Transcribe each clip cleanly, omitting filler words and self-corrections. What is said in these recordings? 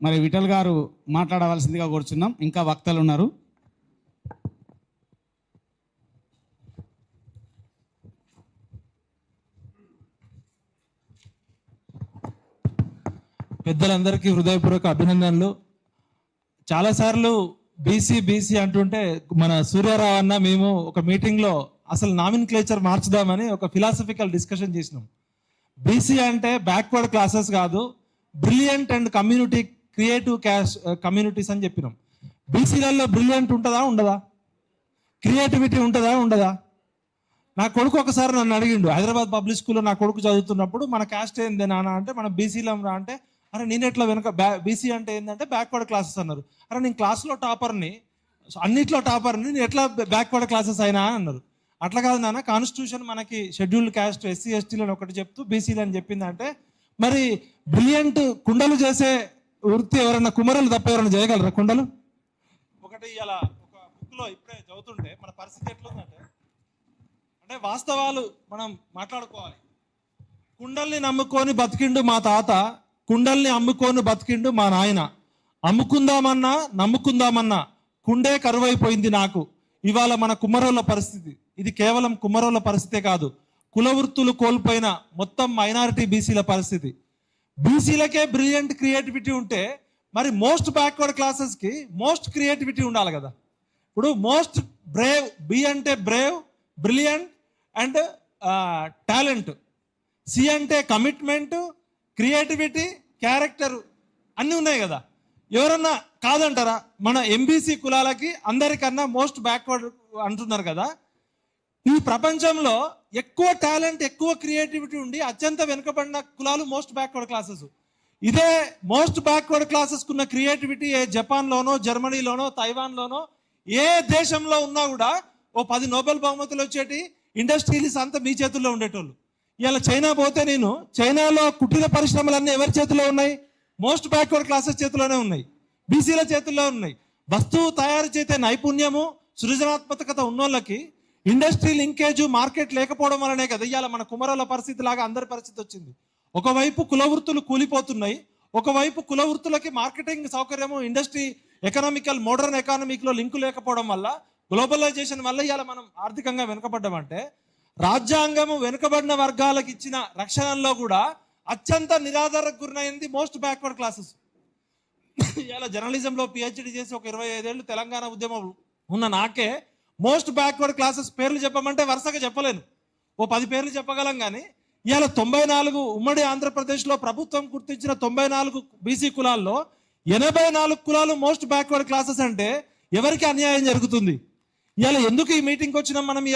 మరి విఠల్ గారు మాట్లాడవలసిందిగా కోరుచున్నాం. ఇంకా వక్తలు ఉన్నారు. పెద్దలందరికీ హృదయపూర్వక అభినందనలు. చాలాసార్లు బీసీ అంటుంటే మన సూర్యారావు అన్న మేము ఒక మీటింగ్లో అసలు నామిన్క్లేచర్ మార్చుదామని ఒక ఫిలాసఫికల్ డిస్కషన్ చేసినాం. బీసీ అంటే బ్యాక్వర్డ్ క్లాసెస్ కాదు, brilliant and community creative communities అని చెప్పినాం. బీసీలలో బ్రిలియంట్ ఉంటుందా ఉండదా, క్రియేటివిటీ ఉంటుందా ఉండదా? నా కొడుకు ఒకసారి నన్ను అడిగిండు, హైదరాబాద్ పబ్లిక్ స్కూల్లో నా కొడుకు చదువుతున్నప్పుడు మన క్యాస్ట్ ఏంది నాన్న అంటే మన బీసీలం రా అంటే, అరే నేను ఎట్లా వెనక బీసీ అంటే ఏంటంటే బ్యాక్వర్డ్ క్లాసెస్ అన్నారు. అరే నేను క్లాస్లో టాపర్ని, అన్నిట్లో టాపర్ని, నేను ఎట్లా బ్యాక్వర్డ్ క్లాసెస్ అయినా అన్నారు. అట్లా కాదు నాన్న, కాన్స్టిట్యూషన్ మనకి షెడ్యూల్డ్ క్యాస్ట్ ఎస్సీ ఎస్టీలను ఒకటి చెప్తూ బీసీలు అని చెప్పిందంటే, మరి బ్రిలియంట్ కుండలు చేసే వృత్తి ఎవరన్నా కుమరులు తప్ప ఎవరైనా చేయగలరా కుండలు? ఒకటి ఇలా ఒక బుక్లో ఇప్పుడే చదువుతుంటే మన పరిస్థితి ఎట్లుందంటే, అంటే వాస్తవాలు మనం మాట్లాడుకోవాలి. కుండల్ని నమ్ముకొని బతికిండు మా తాత, కుండల్ని అమ్ముకొని బతికిండు మా నాయన. అమ్ముకుందామన్నా నమ్ముకుందామన్నా కుండే కరువైపోయింది నాకు. ఇవాళ మన కుమ్మరోళ్ళ పరిస్థితి ఇది కేవలం కుమ్మరోళ్ళ పరిస్థితే కాదు, కుల వృత్తులు కోల్పోయిన మొత్తం మైనారిటీ బీసీల పరిస్థితి. బీసీలకే బ్రిలియంట్ క్రియేటివిటీ ఉంటే మరి మోస్ట్ బ్యాక్వర్డ్ క్లాసెస్కి మోస్ట్ క్రియేటివిటీ ఉండాలి కదా. ఇప్పుడు మోస్ట్ బ్రేవ్, బి అంటే brave, brilliant and talent, C అంటే కమిట్మెంట్, క్రియేటివిటీ, క్యారెక్టర్ అన్నీ ఉన్నాయి కదా. ఎవరన్నా కాదంటారా? మన ఎంబీసీ కులాలకి అందరికన్నా మోస్ట్ బ్యాక్వర్డ్ అంటున్నారు కదా. ఈ ప్రపంచంలో ఎక్కువ టాలెంట్, ఎక్కువ క్రియేటివిటీ ఉండి అత్యంత వెనుకబడిన కులాలు మోస్ట్ బ్యాక్వర్డ్ క్లాసెస్. ఇదే మోస్ట్ బ్యాక్వర్డ్ క్లాసెస్ కున్న క్రియేటివిటీ ఏ జపాన్లోనో, జర్మనీలోనో, తైవాన్లోనో ఏ దేశంలో ఉన్నా కూడా ఓ 10 నోబెల్ బహుమతులు వచ్చేటి ఇండస్ట్రీస్ అంతా మీ చేతుల్లో ఉండేటోళ్ళు. ఇలా చైనా పోతే నేను చైనాలో కుటీర పరిశ్రమలన్నీ ఎవరి చేతిలో ఉన్నాయి? మోస్ట్ బ్యాక్వర్డ్ క్లాసెస్ చేతిలోనే ఉన్నాయి, బీసీల చేతుల్లో ఉన్నాయి. వస్తువు తయారు చేసే నైపుణ్యము, సృజనాత్మకత ఉన్నోళ్ళకి ఇండస్ట్రీ లింకేజ్, మార్కెట్ లేకపోవడం వల్లనే కదా ఇవాళ మన కుమరోళ్ళ పరిస్థితి లాగా అందరి పరిస్థితి వచ్చింది. ఒకవైపు కుల వృత్తులు కూలిపోతున్నాయి, ఒకవైపు కుల వృత్తులకి మార్కెటింగ్ సౌకర్యము, ఇండస్ట్రీ ఎకనామికల్ మోడర్న్ ఎకానమీలో లింకు లేకపోవడం వల్ల, గ్లోబలైజేషన్ వల్ల ఇవాళ మనం ఆర్థికంగా వెనుకబడ్డామంటే, రాజ్యాంగము వెనుకబడిన వర్గాలకు ఇచ్చిన రక్షణలో కూడా అత్యంత నిరాధారకు గురైంది మోస్ట్ బ్యాక్వర్డ్ క్లాసెస్. ఇలా జర్నలిజంలో పిహెచ్డి చేసి ఒక 25 ఏళ్ళు తెలంగాణ ఉద్యమం ఉన్న నాకే మోస్ట్ బ్యాక్వర్డ్ క్లాసెస్ పేర్లు చెప్పమంటే వరుసగా చెప్పలేను, ఓ 10 పేర్లు చెప్పగలం. కానీ ఇవాళ 94 ఉమ్మడి ఆంధ్రప్రదేశ్లో ప్రభుత్వం గుర్తించిన 94 బీసీ కులాల్లో 84 కులాలు మోస్ట్ బ్యాక్వర్డ్ క్లాసెస్ అంటే ఎవరికి అన్యాయం జరుగుతుంది? ఇవాళ ఎందుకు ఈ మీటింగ్కి వచ్చినాం మనం?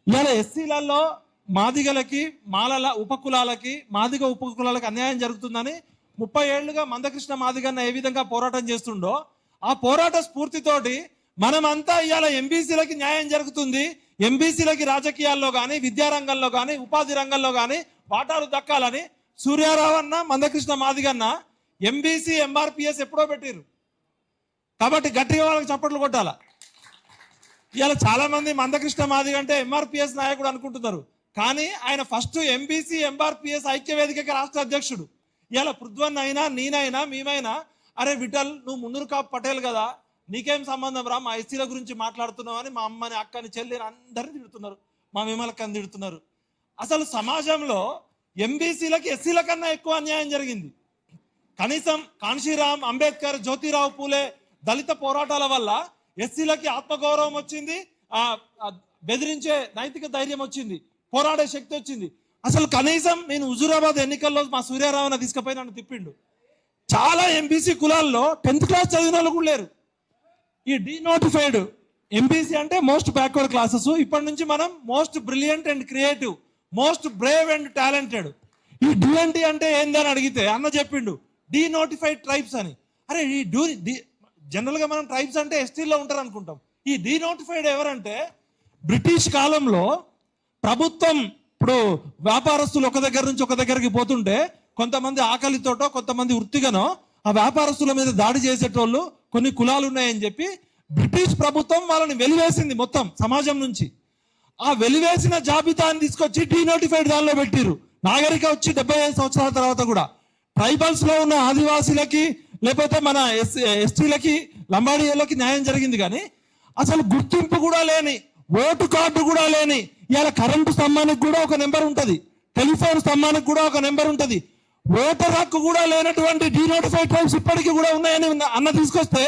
ఇవాళ ఎస్సీలలో మాదిగలకి, మాలల ఉపకులాలకి, మాదిగ ఉపకులాలకి అన్యాయం జరుగుతుందని 30 ఏళ్లుగా మందకృష్ణ మాదిగన్న ఏ విధంగా పోరాటం చేస్తుండో ఆ పోరాట స్ఫూర్తితోటి మనమంతా ఇవాళ ఎంబీసీలకి న్యాయం జరుగుతుంది, ఎంబీసీలకి రాజకీయాల్లో కానీ, విద్యారంగంలో కానీ, ఉపాధి రంగంలో కానీ వాటాలు దక్కాలని సూర్యారావు అన్న, మందకృష్ణ మాదిగన్న ఎంబీసీ ఎంఆర్పిఎస్ ఎప్పుడో పెట్టిరు. కాబట్టి గట్టిగా వాళ్ళకి చప్పట్లు కొట్టాల. ఇవాళ చాలా మంది మందకృష్ణ మాదిగ అంటే ఎంఆర్పిఎస్ నాయకుడు అనుకుంటున్నారు, కానీ ఆయన ఫస్ట్ ఎంబీసీ ఎంఆర్పిఎస్ ఐక్యవేదిక రాష్ట్ర అధ్యక్షుడు. ఇవాళ పృథ్వన్ అయినా, నేనైనా, మేమైనా, అరే విఠల్ నువ్వు మున్నూరు కాపు పటేల్ కదా, నీకేం సంబంధం రా, మా ఎస్సీల గురించి మాట్లాడుతున్నావు అని మా అమ్మని, అక్కని, చెల్లిని అందరిని తిడుతున్నారు, మా విమలక్కని తిడుతున్నారు. అసలు సమాజంలో ఎంబీసీలకి ఎస్సీల కన్నా ఎక్కువ అన్యాయం జరిగింది. కనీసం కాన్షీరామ్, అంబేద్కర్, జ్యోతిరావు పూలే దళిత పోరాటాల వల్ల ఎస్సీలకి ఆత్మగౌరవం వచ్చింది, బెదిరించే నైతిక ధైర్యం వచ్చింది, పోరాడే శక్తి వచ్చింది. అసలు కనీసం నేను హుజూరాబాద్ ఎన్నికల్లో మా సూర్యారావుని తీసుకుపోయి నన్ను తిప్పిండు. చాలా ఎంబీసీ కులాల్లో 10th క్లాస్ చదివిన వాళ్ళు కూడా లేరు. ఈ డీనోటిఫైడ్ ఎంబీసీ అంటే మోస్ట్ బ్యాక్వర్డ్ క్లాసెస్. ఇప్పటి నుంచి మనం most brilliant and creative, most Brave and talented. ఈ డిఎన్టీ అంటే ఏందని అడిగితే అన్న చెప్పిండు డీనోటిఫైడ్ ట్రైబ్స్ అని. అరే ఈ జనరల్గా మనం ట్రైబ్స్ అంటే ఎస్టీల్లో ఉంటారు అనుకుంటాం. ఈ డీనోటిఫైడ్ ఎవరంటే బ్రిటిష్ కాలంలో ప్రభుత్వం, ఇప్పుడు వ్యాపారస్తులు ఒక దగ్గర నుంచి ఒక దగ్గరికి పోతుంటే కొంతమంది ఆకలితోటో, కొంతమంది వృత్తిగానో ఆ వ్యాపారస్తుల మీద దాడి చేసేటోళ్ళు కొన్ని కులాలు ఉన్నాయని చెప్పి బ్రిటిష్ ప్రభుత్వం వాళ్ళని వెలివేసింది మొత్తం సమాజం నుంచి. ఆ వెలివేసిన జాబితాని తీసుకొచ్చి డీనోటిఫైడ్ దానిలో పెట్టిరు. నాగరిక వచ్చి 75 సంవత్సరాల తర్వాత కూడా ట్రైబల్స్ లో ఉన్న ఆదివాసీలకి, లేకపోతే మన ఎస్టీలకి లంబాడీలకి న్యాయం జరిగింది. కానీ అసలు గుర్తింపు కూడా లేని, ఓటు కార్డు కూడా లేని, ఇవాళ కరెంటు స్తంభానికి కూడా ఒక నెంబర్ ఉంటుంది, టెలిఫోన్ స్తంభానికి కూడా ఒక నెంబర్ ఉంటుంది, ఓటర్ హక్కు కూడా లేనటువంటి డీనోటిఫైడ్ ట్రైబ్స్ ఇప్పటికీ కూడా ఉన్నాయని అన్న తీసుకొస్తే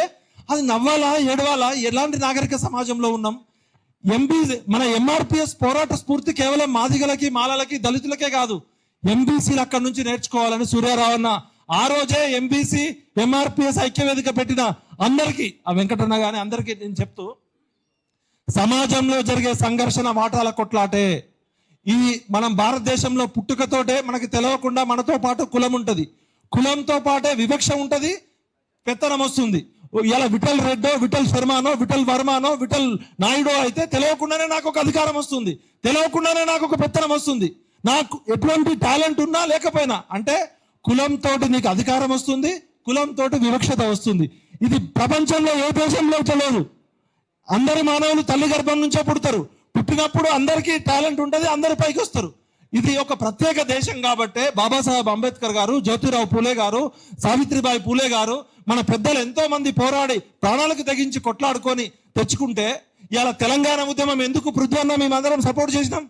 అది నవ్వాలా, ఏడవాలా? ఎలాంటి నాగరిక సమాజంలో ఉన్నాం? మన ఎంఆర్పిఎస్ పోరాట స్ఫూర్తి కేవలం మాదిగలకి, మాలలకి, దళితులకే కాదు, ఎంబీసీలు అక్కడి నుంచి నేర్చుకోవాలని సూర్యారావు అన్న ఆ రోజే ఎంబీసీ ఎంఆర్పిఎస్ ఐక్యవేదిక పెట్టిన అందరికీ, ఆ వెంకటన్న గాని అందరికీ నేను చెప్తూ, సమాజంలో జరిగే సంఘర్షణ వాటాల కొట్లాటే. ఈ మనం భారతదేశంలో పుట్టుకతోటే మనకి తెలియకుండా మనతో పాటు కులం ఉంటుంది, కులంతో పాటే వివక్ష ఉంటుంది, పెత్తనం వస్తుంది. ఇలా విఠల్ రెడ్డో, విఠల్ శర్మనో, విఠల్ వర్మనో, విఠల్ నాయుడో అయితే తెలియకుండానే నాకు ఒక అధికారం వస్తుంది, తెలియకుండానే నాకు ఒక పెత్తనం వస్తుంది. నాకు ఎటువంటి టాలెంట్ ఉన్నా లేకపోయినా, అంటే కులంతో నీకు అధికారం వస్తుంది, కులంతో వివక్షత వస్తుంది. ఇది ప్రపంచంలో ఏ దేశంలో తెలియదు. అందరు మానవులు తల్లి గర్భం నుంచే పుడతారు, పుట్టినప్పుడు అందరికీ టాలెంట్ ఉంటుంది, అందరు పైకి వస్తారు. ఇది ఒక ప్రత్యేక దేశం కాబట్టే బాబాసాహెబ్ అంబేద్కర్ గారు, జ్యోతిరావు పూలే గారు, సావిత్రిబాయి పూలే గారు, మన పెద్దలు ఎంతో మంది పోరాడి ప్రాణాలకు తెగించి కొట్లాడుకొని తెచ్చుకుంటే ఇవాళ తెలంగాణ ఉద్యమం ఎందుకు పృథ్వన్న మేమందరం సపోర్ట్ చేసినాం?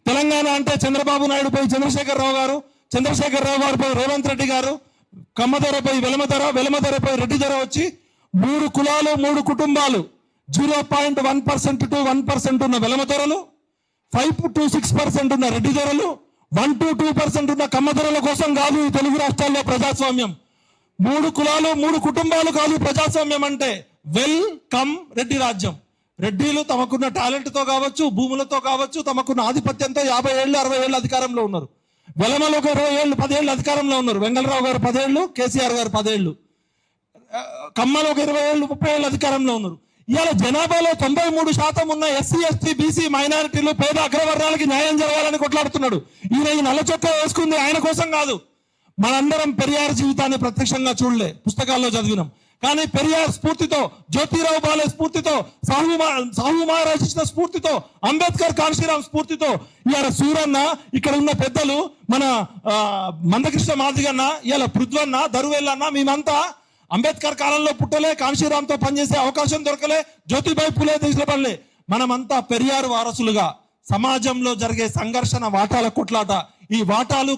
తెలంగాణ అంటే చంద్రబాబు నాయుడు పై చంద్రశేఖరరావు గారు, చంద్రశేఖరరావు గారు పై రేవంత్ రెడ్డి గారు, కమ్మధరపై వెలమధర, వెలమధరపై రెడ్డి ధర వచ్చి 3 కులాలు 3 కుటుంబాలు 0.1% to 1% ఉన్న వెలమధరలు, 5 to 6% ఉన్న రెడ్డి ధరలు, 1 to 2% ఉన్న కమ్మధరల కోసం కాదు ఈ తెలుగు రాష్ట్రాల్లో ప్రజాస్వామ్యం. 3 కులాలు 3 కుటుంబాలు కాదు ప్రజాస్వామ్యం అంటే. వెల్కమ్ రెడ్డి రాజ్యం. రెడ్డిలు తమకున్న టాలెంట్ తో కావచ్చు, భూములతో కావచ్చు, తమకున్న ఆధిపత్యంతో 50 ఏళ్ళు 60 ఏళ్ళు అధికారంలో ఉన్నారు. వెలమలు ఒక 20 ఏళ్ళు 10 ఏళ్ళు అధికారంలో ఉన్నారు. వెంగళరావు గారు 10 ఏళ్ళు, కేసీఆర్ గారు 10 ఏళ్ళు, కమ్మలు ఒక 20 ఏళ్ళు 30 ఏళ్ళు అధికారంలో ఉన్నారు. ఇవాళ జనాభాలో 93% ఉన్న ఎస్సీ, ఎస్టీ, బీసీ, మైనారిటీలు, పేద అగ్రవర్ణాలకి న్యాయం జరగాలని కొట్లాడుతున్నాడు. ఈయన ఈ నల్ల చొక్కా వేసుకుంది ఆయన కోసం కాదు. మనందరం పెరియార్ జీవితాన్ని ప్రత్యక్షంగా చూడలే, పుస్తకాల్లో చదివినాం. కానీ పెరియార్ స్ఫూర్తితో, జ్యోతిరావు బాలే స్ఫూర్తితో, సాహు మహారాజ్ ఇచ్చిన స్ఫూర్తితో, అంబేద్కర్ కాన్షీరామ్ స్ఫూర్తితో ఇవాళ సూరన్న, ఇక్కడ ఉన్న పెద్దలు, మన మందకృష్ణ మాదిగన్న, ఇవాళ పృథ్వన్న, దరువెల్లన్న, మేమంతా అంబేద్కర్ కాలంలో పుట్టలే, కాన్షీరామ్తో పనిచేసే అవకాశం దొరకలే, జ్యోతిబాయి పూలే తీసుకుపడలే. మనమంతా పెరియార్ వారసులుగా సమాజంలో జరిగే సంఘర్షణ వాటాల కొట్లాట, ఈ వాటాలు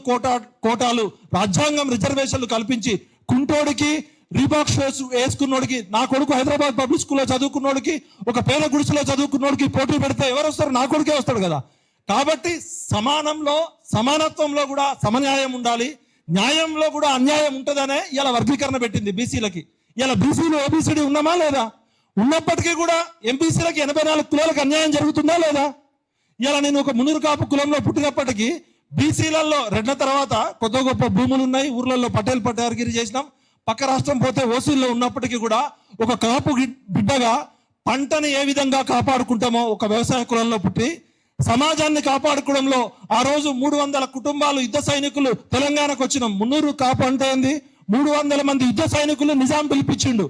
కోటాలు రాజ్యాంగం రిజర్వేషన్లు కల్పించి కుంటోడికి, రీబాక్ షూస్ వేసుకున్నోడికి, నా కొడుకు హైదరాబాద్ పబ్లిక్ స్కూల్లో చదువుకున్నోడికి, ఒక పేద గుడిసెలో చదువుకున్నోడికి పోటీ పెడితే ఎవరు వస్తారు? నా కొడుకే వస్తాడు కదా. కాబట్టి సమానత్వంలో కూడా సమన్యాయం ఉండాలి, న్యాయంలో కూడా అన్యాయం ఉంటుందనే ఇలా వర్గీకరణ పెట్టింది బీసీలకి. ఇలా బీసీలు ఓబీసీడీ ఉన్నామా లేదా? ఉన్నప్పటికీ కూడా ఎంబీసీలకి 84 కులాలకు అన్యాయం జరుగుతుందా లేదా? ఇలా నేను ఒక మునురు కాపు కులంలో పుట్టినప్పటికీ బీసీలలో రెడ్ల తర్వాత కొత్త గొప్ప భూములు ఉన్నాయి, ఊర్లలో పటేల్ పటార్గిరి చేసినాం. పక్క రాష్ట్రం పోతే ఓసీల్లో ఉన్నప్పటికీ కూడా ఒక కాపు బిడ్డగా పంటని ఏ విధంగా కాపాడుకుంటామో ఒక వ్యవసాయ కులంలో పుట్టి సమాజాన్ని కాపాడుకోవడంలో ఆ రోజు 300 కుటుంబాలు యుద్ధ సైనికులు తెలంగాణకు వచ్చినాం. మున్నూరు కాపు అంటే ఏంది? 300 మంది యుద్ధ సైనికులు నిజాం పిలిపించిండు.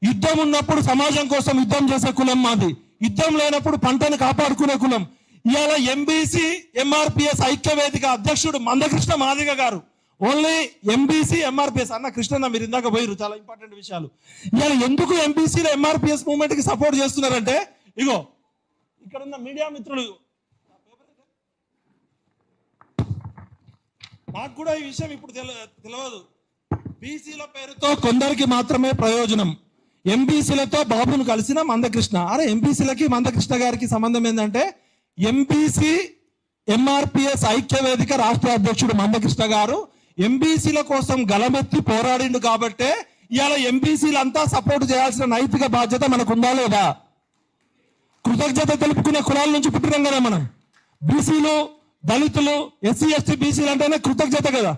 యుద్ధం ఉన్నప్పుడు సమాజం కోసం యుద్ధం చేసే కులం మాది, యుద్ధం లేనప్పుడు పంటను కాపాడుకునే కులం. ఇవాళ ఎంబీసీ ఎంఆర్పిఎస్ ఐక్యవేదిక అధ్యక్షుడు మందకృష్ణ మాదిగ గారు, ఓన్లీ ఎంబీసీ ఎంఆర్పిఎస్ అన్న కృష్ణ, మీరు ఇందాక పోయిరు, చాలా ఇంపార్టెంట్ విషయాలు. ఇవాళ ఎందుకు ఎంబీసీలో ఎంఆర్పిఎస్ మూవ్మెంట్ కి సపోర్ట్ చేస్తున్నారంటే, ఇగో ఇక్కడ ఉన్న మీడియా మిత్రులు, నాకు కూడా ఈ విషయం ఇప్పుడు తెలియదు. బీసీల పేరుతో కొందరికి మాత్రమే ప్రయోజనం. ఎంబీసీలతో బాబును కలిసిన మందకృష్ణ, అరే ఎంబీసీలకి మందకృష్ణ గారికి సంబంధం ఏంటంటే, ఎంబీసీ ఎంఆర్పిఎస్ ఐక్యవేదిక రాష్ట్ర అధ్యక్షుడు మందకృష్ణ గారు ఎంబీసీల కోసం గలమెత్తి పోరాడిండు కాబట్టే ఇవాళ ఎంబీసీలంతా సపోర్ట్ చేయాల్సిన నైతిక బాధ్యత మనకుందా లేదా? కృతజ్ఞత తెలుపుకునే కులాల నుంచి పుట్టినాం కదా మనం. బీసీలు, దళితులు, ఎస్సీ, ఎస్టీ, బీసీలు అంటేనే కృతజ్ఞత కదా.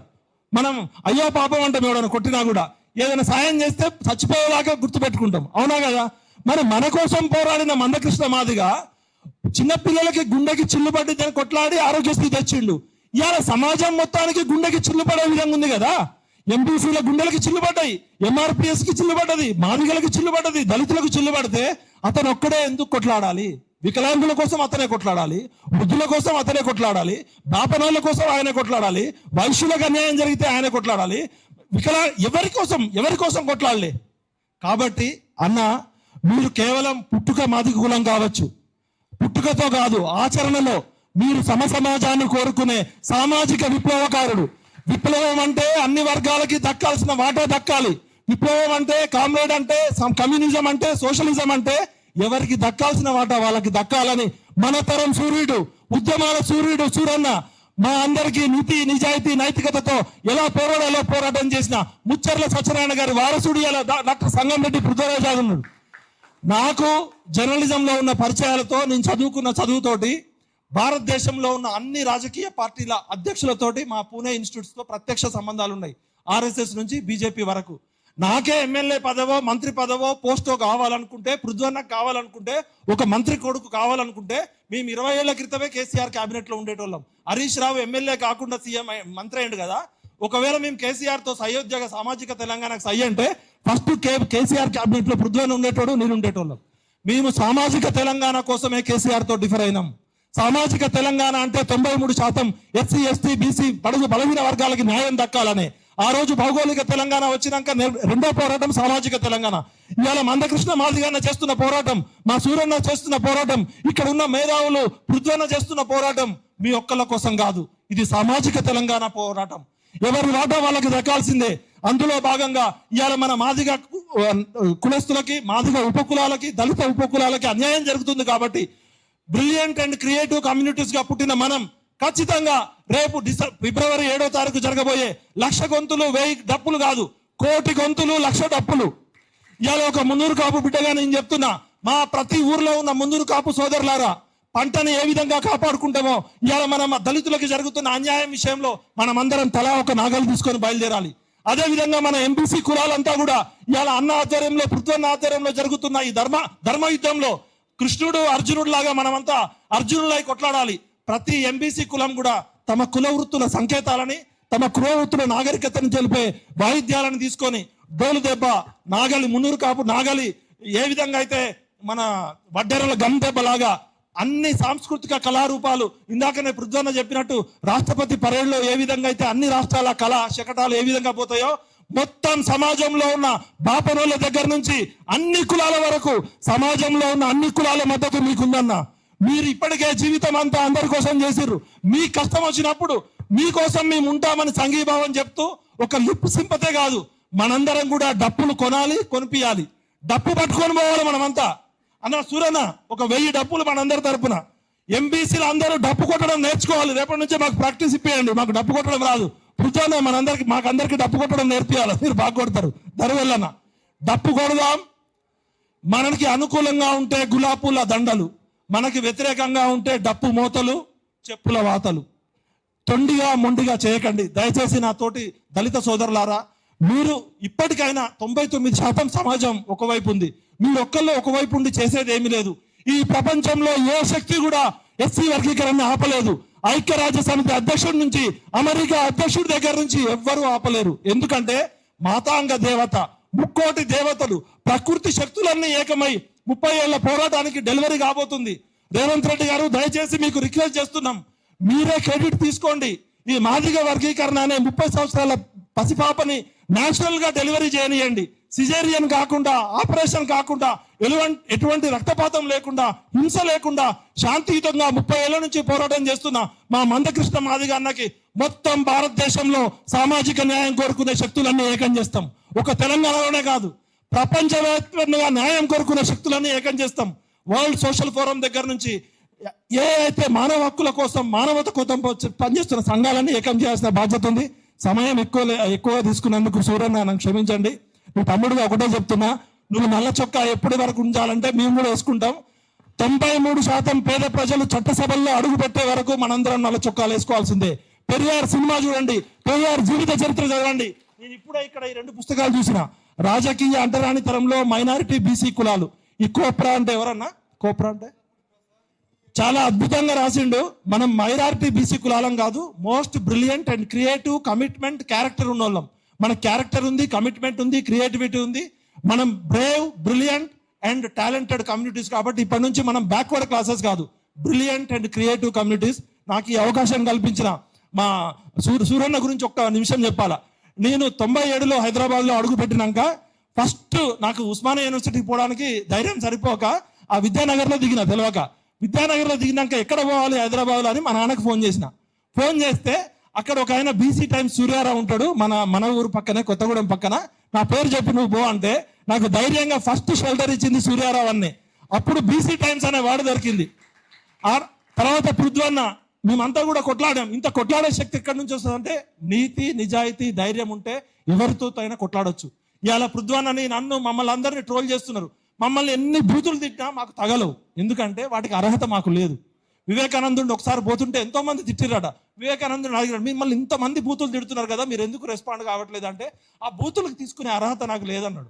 మనం అయ్యో పాపం అంటాం, ఎవడన్నా కొట్టినా కూడా, ఏదైనా సాయం చేస్తే చచ్చిపోయేలాగా గుర్తుపెట్టుకుంటాం, అవునా కదా? మరి మన కోసం పోరాడిన మందకృష్ణ మాదిగా చిన్నపిల్లలకి గుండెకి చిల్లు పట్టి కొట్లాడి ఆరోగ్యశ్రీ తెచ్చిండు. ఇవాళ సమాజం మొత్తానికి గుండెకి చిల్లు పడే విధంగా ఉంది కదా. ఎంబీసీల గుండెలకి చిల్లు పడ్డాయి, ఎంఆర్పిఎస్ కి చిల్లు పడ్డది, మాదిగలకి చిల్లు పడ్డది, దళితులకు చిల్లు పడితే అతను ఒక్కడే ఎందుకు కొట్లాడాలి? వికలాంగుల కోసం అతనే కొట్లాడాలి, వృద్ధుల కోసం అతనే కొట్లాడాలి, బాపనాళ్ళ కోసం ఆయన కొట్లాడాలి, వైశ్యులకు అన్యాయం జరిగితే ఆయన కొట్లాడాలి, ఎవరి కోసం కొట్లాడలే. కాబట్టి అన్న, మీరు కేవలం పుట్టుక మాదిగ కులం కావచ్చు, పుట్టుకతో కాదు ఆచరణలో మీరు సమాజాన్ని కోరుకునే సామాజిక విప్లవకారుడు. విప్లవం అంటే అన్ని వర్గాలకి దక్కాల్సిన వాటా దక్కాలి. విప్లవం అంటే కామ్రేడ్ అంటే కమ్యూనిజం అంటే సోషలిజం అంటే ఎవరికి దక్కాల్సిన వాటా వాళ్ళకి దక్కాలని మన తరం సూర్యుడు, ఉద్యమాల సూర్యుడు సూరన్న మా అందరికీ నీతి నిజాయితీ నైతికతతో ఎలా పోరాడాలో పోరాటం చేసిన ముచ్చర్ల సత్యనారాయణ గారి వారసుడు ఇలా డాక్టర్ సంగంరెడ్డి పృథ్వీరాజ్ ఉన్నాడు. నాకు జర్నలిజంలో ఉన్న పరిచయాలతో, నేను చదువుకున్న చదువుతోటి, భారతదేశంలో ఉన్న అన్ని రాజకీయ పార్టీల అధ్యక్షులతోటి మా పూణే ఇన్స్టిట్యూట్స్తో ప్రత్యక్ష సంబంధాలు ఉన్నాయి. ఆర్ఎస్ఎస్ నుంచి బీజేపీ వరకు. నాకే ఎమ్మెల్యే పదవో మంత్రి పదవో పోస్టో కావాలనుకుంటే, పృథ్వన్నకు కావాలనుకుంటే, ఒక మంత్రి కొడుకు కావాలనుకుంటే మేము 20 ఏళ్ల క్రితమే కేసీఆర్ క్యాబినెట్ లో ఉండేటోళ్ళం. హరీష్ రావు ఎమ్మెల్యే కాకుండా సీఎం మంత్రి అయ్యిండు కదా. ఒకవేళ మేము కేసీఆర్ తో సయోధ్యగా సామాజిక తెలంగాణకు సై అంటే ఫస్ట్ కేసీఆర్ క్యాబినెట్ లో పృథ్వన్న ఉండేటోడు, నేను ఉండేటోళ్ళం. మేము సామాజిక తెలంగాణ కోసమే కేసీఆర్ తో డిఫర్ అయినాం. సామాజిక తెలంగాణ అంటే 93% ఎస్సీ ఎస్టీ బీసీ బడుగు బలహీన వర్గాలకి న్యాయం దక్కాలనే. ఆ రోజు భౌగోళిక తెలంగాణ వచ్చినాక రెండో పోరాటం సామాజిక తెలంగాణ. ఇవాళ మందకృష్ణ మాదిగన్న చేస్తున్న పోరాటం, మా సూరన్న చేస్తున్న పోరాటం, ఇక్కడ ఉన్న మేధావులు పృథ్వన్న చేస్తున్న పోరాటం మీ ఒక్కళ్ళ కోసం కాదు. ఇది సామాజిక తెలంగాణ పోరాటం. ఎవరి వాటా వాళ్ళకి దక్కాల్సిందే. అందులో భాగంగా ఇవాళ మన మాదిగ కులస్తులకి, మాదిగ ఉపకులాలకి, దళిత ఉపకులాలకి అన్యాయం జరుగుతుంది. కాబట్టి బ్రిలియంట్ అండ్ క్రియేటివ్ కమ్యూనిటీస్ గా పుట్టిన మనం ఖచ్చితంగా రేపు ఫిబ్రవరి 7వ తారీఖు జరగబోయే 1,00,000 గొంతులు 1000 డప్పులు కాదు, 1,00,000 గొంతులు 1,00,000 డప్పులు. ఇవాళ ఒక మున్నూరు కాపు బిడ్డగా నేను చెప్తున్నా, మా ప్రతి ఊర్లో ఉన్న మున్నూరు కాపు సోదరులారా, పంటని ఏ విధంగా కాపాడుకుంటామో ఇవాళ మనం దళితులకు జరుగుతున్న అన్యాయం విషయంలో మనం అందరం తలా ఒక నాగలు తీసుకొని బయలుదేరాలి. అదే విధంగా మన ఎంపీసీ కులాలంతా కూడా ఇవాళ అన్న ఆధ్వర్యంలో, పృథ్వన్న ఆధ్వర్యంలో జరుగుతున్న ఈ ధర్మ యుద్ధంలో కృష్ణుడు అర్జునుడు లాగా మనమంతా అర్జునులై కొట్లాడాలి. ప్రతి ఎంబీసీ కులం కూడా తమ కుల వృత్తుల సంకేతాలని, తమ కుల వృత్తుల నాగరికతను తెలిపే వాయిద్యాలను తీసుకొని డోలు దెబ్బ, నాగలి, మున్నూరు కాపు నాగలి, ఏ విధంగా అయితే మన వడ్డెరల గమ్ దెబ్బ లాగా అన్ని సాంస్కృతిక కళారూపాలు, ఇందాకనే పృథ్వన్న చెప్పినట్టు రాష్ట్రపతి పరేడ్లో ఏ విధంగా అయితే అన్ని రాష్ట్రాల కళా శకటాలు ఏ విధంగా పోతాయో, మొత్తం సమాజంలో ఉన్న బాపనోళ్ళ దగ్గర నుంచి అన్ని కులాల వరకు సమాజంలో ఉన్న అన్ని కులాల మద్దతు మీకుందన్న. మీరు ఇప్పటికే జీవితం అంతా అందరి కోసం చేసిర్రు. మీ కష్టం వచ్చినప్పుడు మీకోసం మేము ఉంటామని సంఘీభావం చెప్తూ ఒక లిప్ సింపతే కాదు, మనందరం కూడా డప్పులు కొనాలి, కొనిపియాలి. డప్పు పట్టుకొని పోవాలి మనమంతా. అన్న సూరన్న, ఒక 1000 డప్పులు మనందరి తరపున ఎంబీసీలు అందరూ డప్పు కొట్టడం నేర్చుకోవాలి. రేపటి నుంచే మాకు ప్రాక్టీస్ ఇప్పియండి. మాకు డప్పు కొట్టడం రాదు. పృథ్వన్న మాకందరికి డప్పు కొట్టడం నేర్పియాలి. మీరు బాగా కొడతారు. దరువెల్లన్న డప్పు కొడదాం. మనకి అనుకూలంగా ఉంటే గులాబీల దండలు, మనకి వ్యతిరేకంగా ఉంటే డప్పు మోతలు, చెప్పుల వాతలు. తొండిగా మొండిగా చేయకండి దయచేసి. నా తోటి దళిత సోదరులారా, మీరు ఇప్పటికైనా 99% సమాజం ఒకవైపు ఉంది. మీరు ఒక్కళ్ళు ఒకవైపు ఉండి చేసేది ఏమీ లేదు. ఈ ప్రపంచంలో ఏ శక్తి కూడా ఎస్సీ వర్గీకరణ ఆపలేదు. ఐక్యరాజ్య సమితి అధ్యక్షుడి నుంచి అమెరికా అధ్యక్షుడి దగ్గర నుంచి ఎవ్వరూ ఆపలేరు. ఎందుకంటే మాతాంగ దేవత, 3,000,000 దేవతలు, ప్రకృతి శక్తులన్నీ ఏకమై 30 ఏళ్ల పోరాటానికి డెలివరీ కాబోతుంది. రేవంత్ రెడ్డి గారు, దయచేసి మీకు రిక్వెస్ట్ చేస్తున్నాం, మీరే క్రెడిట్ తీసుకోండి. ఈ మాదిగ వర్గీకరణ అనే 30 సంవత్సరాల పసిపాపని నేచురల్ గా డెలివరీ చేయనియండి. సిజేరియన్ కాకుండా, ఆపరేషన్ కాకుండా, ఎటువంటి రక్తపాతం లేకుండా, హింస లేకుండా శాంతియుతంగా 30 ఏళ్ల నుంచి పోరాటం చేస్తున్న మా మందకృష్ణ మాదిగ అన్నకి మొత్తం భారతదేశంలో సామాజిక న్యాయం కోరుకునే శక్తులన్నీ ఏకం చేస్తాం. ఒక తెలంగాణలోనే కాదు, ప్రపంచవ్యాప్తంగా న్యాయం కోరుకునే శక్తులన్నీ ఏకం చేస్తాం. వరల్డ్ సోషల్ ఫోరం దగ్గర నుంచి ఏ అయితే మానవ హక్కుల కోసం, మానవత కోసం పనిచేస్తున్న సంఘాలన్నీ ఏకం చేయాల్సిన బాధ్యత ఉంది. సమయం ఎక్కువ తీసుకున్నందుకు సూరన్న నన్ను క్షమించండి. నీ తమ్ముడుగా ఒకటే చెప్తున్నా, నువ్వు నల్ల చొక్కా ఎప్పటి వరకు ఉంచాలంటే మేము కూడా వేసుకుంటాం. 93% పేద ప్రజలు చట్టసభల్లో అడుగు పెట్టే వరకు మనందరం నల్ల చొక్కాలు వేసుకోవాల్సిందే. పెరియార్ సినిమా చూడండి, పెరియార్ జీవిత చరిత్ర చదవండి. నేను ఇప్పుడే ఇక్కడ ఈ 2 పుస్తకాలు చూసిన. రాజకీయ అంటరాని తరంలో మైనారిటీ బీసీ కులాలు. ఈ కోప్రా అంటే ఎవరన్నా? కోప్రా అంటే చాలా అద్భుతంగా రాసిండు. మనం మైనారిటీ బీసీ కులాలం కాదు, most brilliant and creative commitment character ఉన్నోళ్ళం. మన క్యారెక్టర్ ఉంది, కమిట్మెంట్ ఉంది, క్రియేటివిటీ ఉంది. మనం brave, brilliant and talented communities. కాబట్టి ఇప్పటి నుంచి మనం బ్యాక్వర్డ్ క్లాసెస్ కాదు, బ్రిలియంట్ అండ్ క్రియేటివ్ కమ్యూనిటీస్. నాకు ఈ అవకాశం కల్పించిన మా సూరన్న గురించి ఒక్క నిమిషం చెప్పాలా. నేను 97లో హైదరాబాద్లో అడుగు పెట్టినాక ఫస్ట్ నాకు ఉస్మానియా యూనివర్సిటీకి పోవడానికి ధైర్యం సరిపోక ఆ విద్యానగర్లో దిగిన తెలియక. విద్యానగర్లో దిగినాక ఎక్కడ పోవాలి హైదరాబాద్లో అని మా నాన్నకు ఫోన్ చేసిన. ఫోన్ చేస్తే అక్కడ ఒక ఆయన బీసీ టైమ్స్ సూర్యారావు ఉంటాడు, మన ఊరు పక్కనే, కొత్తగూడెం పక్కన. నా పేరు చెప్పి నువ్వు పో అంటే నాకు ధైర్యంగా ఫస్ట్ షెల్టర్ ఇచ్చింది సూర్యారావు అన్నే. అప్పుడు బీసీ టైమ్స్ అనే వాడు దొరికింది. తర్వాత పృథ్వన్న, మేమంతా కూడా కొట్లాడాం. ఇంత కొట్లాడే శక్తి ఎక్కడి నుంచి వస్తుందంటే నీతి, నిజాయితీ, ధైర్యం ఉంటే ఎవరితో అయినా కొట్లాడొచ్చు. ఇవాళ పృథ్వన్నని, నన్ను, మమ్మల్ని అందరినీ ట్రోల్ చేస్తున్నారు. మమ్మల్ని ఎన్ని బూతులు తిట్టినా మాకు తగలవు, ఎందుకంటే వాటికి అర్హత మాకు లేదు. వివేకానందుడు ఒకసారి పోతుంటే ఎంతో మంది తిట్టిరాట. వివేకానందుడు అడిగాడు, మిమ్మల్ని ఇంతమంది బూతులు తిడుతున్నారు కదా, మీరు ఎందుకు రెస్పాండ్ కావట్లేదు అంటే ఆ బూతులకు తీసుకునే అర్హత నాకు లేదన్నాడు.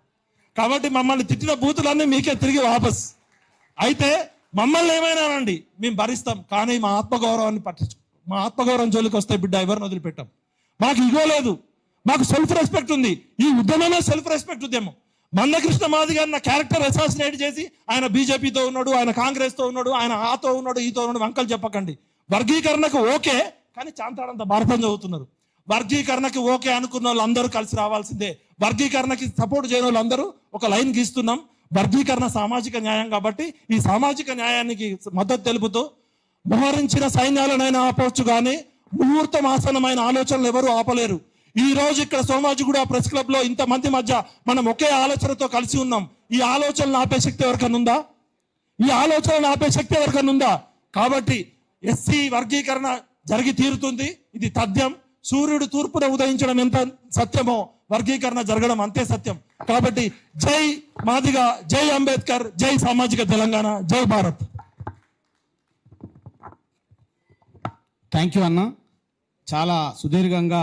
కాబట్టి మమ్మల్ని తిట్టిన బూతులన్నీ మీకే తిరిగి వాపస్. అయితే మమ్మల్ని ఏమైనానండి మేము భరిస్తాం, కానీ మా ఆత్మగౌరవాన్ని మా ఆత్మగౌరవం జోలికి వస్తే బిడ్డ ఎవరిని వదిలిపెట్టాం. మాకు ఇగో లేదు, మాకు సెల్ఫ్ రెస్పెక్ట్ ఉంది. ఈ ఉద్యమమే సెల్ఫ్ రెస్పెక్ట్ ఉద్యమం. మందకృష్ణ మాదిగ అన్న క్యారెక్టర్ అసాసినేట్ చేసి ఆయన బీజేపీతో ఉన్నాడు, ఆయన కాంగ్రెస్తో ఉన్నాడు, ఆయన ఆతో ఉన్నాడు, ఈతో ఉన్నాడు, వంకలు చెప్పకండి. వర్గీకరణకు ఓకే, కానీ చాంతాడంత భారతం చదువుతున్నారు. వర్గీకరణకి ఓకే అనుకున్న వాళ్ళు అందరూ కలిసి రావాల్సిందే. వర్గీకరణకి సపోర్ట్ చేయని వాళ్ళు అందరూ ఒక లైన్ గీస్తున్నాం. వర్గీకరణ సామాజిక న్యాయం కాబట్టి ఈ సామాజిక న్యాయానికి మద్దతు తెలుపుతూ మోహరించిన సైన్యాలనైనా ఆపవచ్చు, కానీ ముహూర్తం ఆసనమైన ఆలోచనలు ఎవరు ఆపలేరు. ఈ రోజు ఇక్కడ సోమాజిగూడ ప్రెస్ క్లబ్ లో ఇంతమంది మధ్య మనం ఒకే ఆలోచనతో కలిసి ఉన్నాం. ఈ ఆలోచనలు ఆపే శక్తి ఎవరికన్నా ఉందా? ఈ ఆలోచనలు ఆపే శక్తి ఎవరికన్నా ఉందా? కాబట్టి ఎస్సీ వర్గీకరణ జరిగి తీరుతుంది, ఇది తథ్యం. సూర్యుడు తూర్పున ఉదయించడం ఎంత సత్యమో వర్గీకరణ జరగడం అంతే సత్యం. కాబట్టి జై మాదిగ, జై అంబేద్కర్, జై సామాజిక తెలంగాణ, జై భారత్. థ్యాంక్ యూ అన్న, చాలా సుదీర్ఘంగా